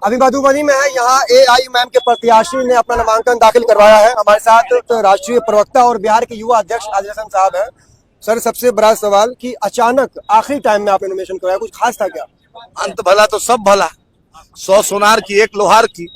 अभी मधुबनी में है, यहाँ AIMM के प्रत्याशी ने अपना नामांकन दाखिल करवाया है। हमारे साथ तो राष्ट्रीय प्रवक्ता और बिहार के युवा अध्यक्ष आदिल हसन साहब हैं। सर, सबसे बड़ा सवाल कि अचानक आखिरी टाइम में आपने नॉमिनेशन करवाया, कुछ खास था क्या? अंत भला तो सब भला, 100 सोनार की 1 लोहार की।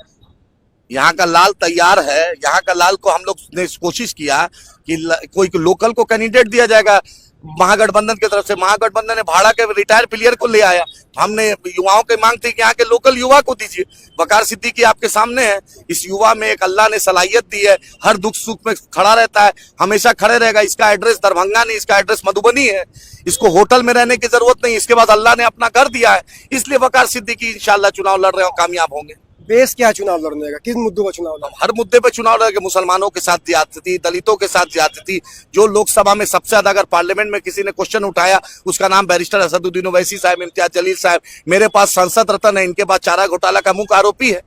यहाँ का लाल तैयार है। यहाँ का लाल को हम लोग ने कोशिश किया कि कोई लोकल को कैंडिडेट दिया जाएगा महागठबंधन की तरफ से। महागठबंधन ने भाड़ा के रिटायर प्लेयर को ले आया। हमने युवाओं की मांग थी कि यहाँ के लोकल युवा को दीजिए। वकार सिद्दीकी आपके सामने है। इस युवा में एक अल्लाह ने सलाहियत दी है, हर दुख सुख में खड़ा रहता है, हमेशा खड़े रहेगा। इसका एड्रेस दरभंगा नहीं, इसका एड्रेस मधुबनी है। इसको होटल में रहने की जरूरत नहीं। इसके बाद अल्लाह ने अपना घर दिया है, इसलिए वकार सिद्दीकी इंशाल्लाह चुनाव लड़ रहे हो, कामयाब होंगे। बेस क्या चुनाव लड़ने का, किस मुद्दों पर चुनाव लड़ना? हर मुद्दे पे चुनाव लड़ेंगे। मुसलमानों के साथ ज्यादती, दलितों के साथ ज्यादती। जो लोकसभा में सबसे ज्यादा अगर पार्लियामेंट में किसी ने क्वेश्चन उठाया, उसका नाम बैरिस्टर असदुद्दीन ओवैसी साहब, इम्तियाज जलील साहब। मेरे पास संसद रत्न है, इनके पास चारा घोटाला का मुख्य आरोपी है,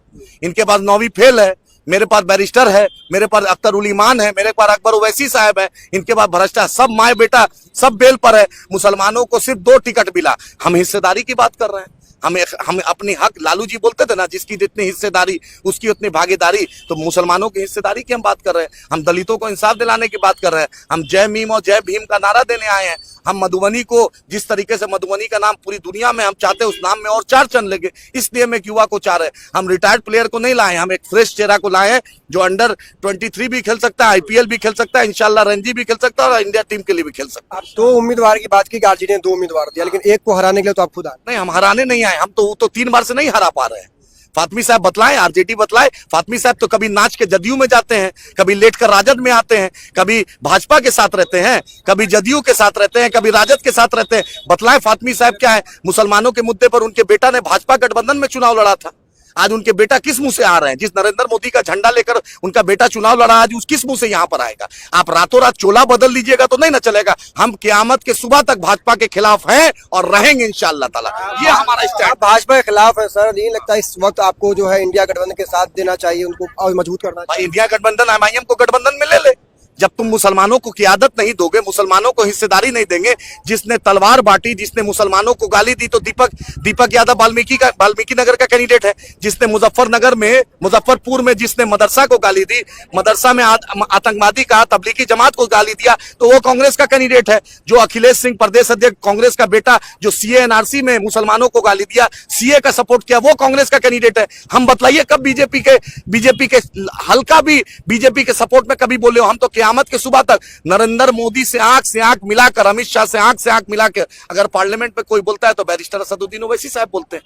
इनके पास 9वीं फेल है। मेरे पास बैरिस्टर है, मेरे पास अख्तर उल ईमान है, मेरे पास अकबर ओवैसी साहब है, इनके पास भ्रष्टा। सब माए बेटा सब बेल पर है। मुसलमानों को सिर्फ 2 टिकट मिला। हम हिस्सेदारी की बात कर रहे हैं। हम अपनी हक, लालू जी बोलते थे ना, जिसकी जितनी हिस्सेदारी उसकी उतनी भागीदारी। तो मुसलमानों की हिस्सेदारी की हम बात कर रहे हैं। हम दलितों को इंसाफ दिलाने की बात कर रहे हैं। हम जय मीम और जय भीम का नारा देने आए हैं। हम मधुबनी को जिस तरीके से मधुबनी का नाम पूरी दुनिया में हम चाहते हैं, उस नाम में और 4 चंद लगे, इसलिए हम एक युवा को चाह रहे हैं। हम रिटायर्ड प्लेयर को नहीं लाए, हम एक फ्रेश चेहरा को लाए हैं जो अंडर 23 भी खेल सकता है, IPL भी खेल सकता है, इंशाल्लाह रणजी भी खेल सकता है और इंडिया टीम के लिए भी खेल सकता है। आप 2 उम्मीदवार की बात की, आरजेडी ने 2 उम्मीदवार दिया, लेकिन एक को हराने के लिए तो आप खुद आए। नहीं, हम हराने नहीं आए। हम तो 3 बार से नहीं हरा पा रहे हैं। फातमी साहब बतलाएं, आरजेडी बतलाए। फातमी साहब तो कभी नाच के जदयू में जाते हैं, कभी लेटकर राजद में आते हैं, कभी भाजपा के साथ रहते हैं, कभी जदयू के साथ रहते हैं, कभी राजद के साथ रहते हैं। बतलाएं फातमी साहब क्या है। मुसलमानों के मुद्दे पर उनके बेटा ने भाजपा गठबंधन में चुनाव लड़ा था। आज उनके बेटा किस मुंह से आ रहे हैं? जिस नरेंद्र मोदी का झंडा लेकर उनका बेटा चुनाव लड़ा, आज उस किस मुंह से यहां पर आएगा? आप रातों रात चोला बदल लीजिएगा तो नहीं ना चलेगा। हम क़यामत के सुबह तक भाजपा के खिलाफ हैं और रहेंगे इंशाअल्लाह ताला। ये हमारा स्टैंड। भाजपा के खिलाफ है सर, नहीं लगता इस वक्त आपको जो है इंडिया गठबंधन के साथ देना चाहिए, उनको और मजबूत करना चाहिए? इंडिया गठबंधन MIM को गठबंधन में ले ले। जब तुम मुसलमानों को क़ियादत नहीं दोगे, मुसलमानों को हिस्सेदारी नहीं देंगे। जिसने तलवार बांटी, जिसने मुसलमानों को गाली दी, तो दीपक यादव वाल्मीकि नगर का कैंडिडेट है। जिसने मुजफ्फरपुर में जिसने मदरसा को गाली दी, मदरसा में आतंकवादी कहा, तबलीगी जमात को गाली दिया, तो वो कांग्रेस का कैंडिडेट है। जो अखिलेश सिंह प्रदेश अध्यक्ष कांग्रेस का बेटा, जो CA NRC में मुसलमानों को गाली दिया, CA का सपोर्ट किया, वो कांग्रेस का कैंडिडेट है। हम बतलाइए कब बीजेपी के हल्का भी बीजेपी के सपोर्ट में कभी बोले हो? हम तो क़यामत के सुबह तक नरेंद्र मोदी से आंख मिलाकर, अमित शाह से आंख मिलाकर, अगर पार्लियामेंट में कोई बोलता है तो बैरिस्टर असदुद्दीन ओवैसी साहब बोलते हैं।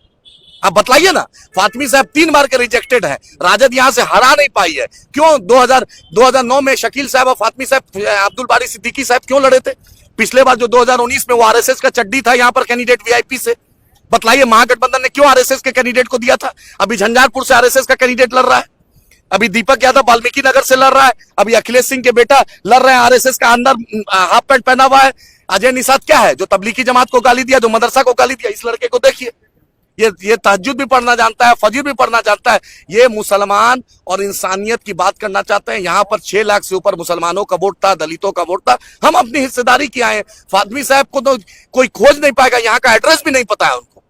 आप बतलाइए ना। फातमी साहब 3 बार के रिजेक्टेड है। राजद यहां से हरा नहीं पाई है। क्यों? 2009 में शकील साहब और फातमी साहब, अब्दुल बारी सिद्दीकी साहब क्यों लड़े थे? पिछले बार जो 2019 में वो RSS का चड्डी था यहाँ पर कैंडिडेट VIP से। बतलाइए महागठबंधन ने क्यों RSS के कैंडिडेट को दिया था? अभी झंझारपुर से RSS का कैंडिडेट लड़ रहा है। अभी दीपक यादव वाल्मीकि नगर से लड़ रहा है। अभी अखिलेश सिंह के बेटा लड़ रहे हैं, RSS का अंदर हाफ पैंट पहना हुआ है। अजय निषाद क्या है? जो तबलीगी जमात को गाली दिया, जो मदरसा को गाली दिया। इस लड़के को देखिए, ये तहज्जुद भी पढ़ना जानता है, फजर भी पढ़ना जानता है। ये मुसलमान और इंसानियत की बात करना चाहते हैं। यहाँ पर 6 लाख से ऊपर मुसलमानों का वोट था, दलितों का वोट था। हम अपनी हिस्सेदारी की आए हैं। फातमी साहब को तो कोई खोज नहीं पाएगा, यहाँ का एड्रेस भी नहीं पता है उनको।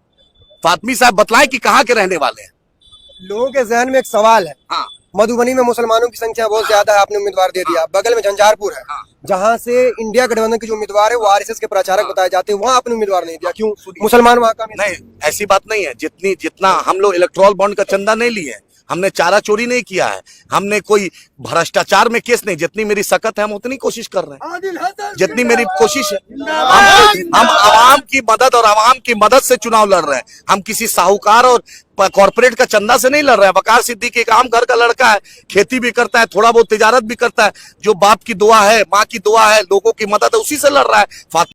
फातमी साहब बतलाएं कि कहाँ के रहने वाले हैं। लोगों के जहन में एक सवाल है। हाँ, मधुबनी में मुसलमानों की संख्या बहुत ज्यादा है, आपने उम्मीदवार दे दिया। बगल में झंझारपुर है, जहां से इंडिया गठबंधन के जो उम्मीदवार है वो RSS के प्रचारक बताए जाते हैं, वहां आपने उम्मीदवार नहीं दिया। क्यों? मुसलमान वहां का नहीं, ऐसी बात नहीं है। जितना हम लोग इलेक्टोरल बॉन्ड का चंदा नहीं लिए, हमने चारा चोरी नहीं किया है, हमने कोई भ्रष्टाचार में केस नहीं। जितनी मेरी सकत है हम उतनी कोशिश कर रहे हैं, जितनी मेरी कोशिश है। हम आवाम की मदद और आवाम की मदद से चुनाव लड़ रहे हैं। हम किसी साहूकार और कॉर्पोरेट का चंदा से नहीं लड़ रहे हैं। वकार सिद्दीकी एक आम घर का लड़का है, खेती भी करता है, थोड़ा बहुत तिजारत भी करता है। जो बाप की दुआ है, माँ की दुआ है, लोगों की मदद है, उसी से लड़ रहा है।